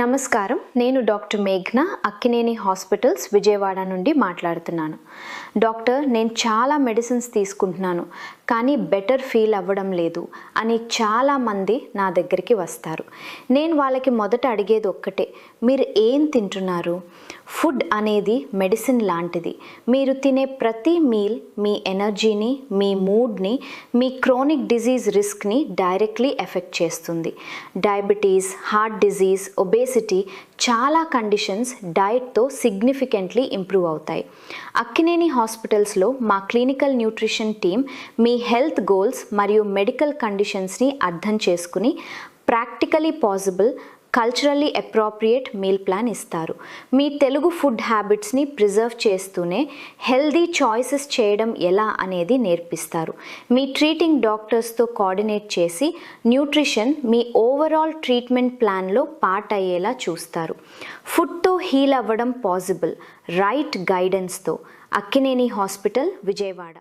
నమస్కారం, నేను doctor మేఘ్న, Akkineni hospitals Vijayawada నుండి మాట్లాడుతున్నాను. డాక్టర్, నేను చాలా మెడిసిన్స్ తీసుకుంటున్నాను కానీ బెటర్ ఫీల్ అవ్వడం లేదు అని చాలామంది నా దగ్గరికి వస్తారు. నేను వాళ్ళకి మొదట అడిగేది ఒక్కటే, మీరు ఏం తింటున్నారు? ఫుడ్ అనేది మెడిసిన్ లాంటిది. మీరు తినే ప్రతి మీల్ మీ ఎనర్జీని, మీ మూడ్ని, మీ క్రోనిక్ డిజీజ్ రిస్క్ని డైరెక్ట్లీ ఎఫెక్ట్ చేస్తుంది. డయాబెటీస్, హార్ట్ డిజీజ్, ఒబేసిటీ చాలా కండిషన్స్ డైట్తో సిగ్నిఫికెంట్లీ ఇంప్రూవ్ అవుతాయి. అక్కినేని హాస్పిటల్స్లో మా క్లినికల్ న్యూట్రిషన్ టీమ్ మీ హెల్త్ గోల్స్ మరియు మెడికల్ కండిషన్స్ని అర్థం చేసుకుని practically possible, culturally appropriate meal plan ఇస్తారు. మీ తెలుగు ఫుడ్ హ్యాబిట్స్ని ప్రిజర్వ్ చేస్తూనే హెల్దీ చాయిసెస్ చేయడం ఎలా అనేది నేర్పిస్తారు. మీ ట్రీటింగ్ డాక్టర్స్తో కోఆర్డినేట్ చేసి న్యూట్రిషన్ మీ ఓవరాల్ ట్రీట్మెంట్ ప్లాన్లో పార్ట్ అయ్యేలా చూస్తారు. ఫుడ్తో హీల్ అవ్వడం పాసిబుల్, రైట్ గైడెన్స్తో. అక్కినేని హాస్పిటల్, విజయవాడ.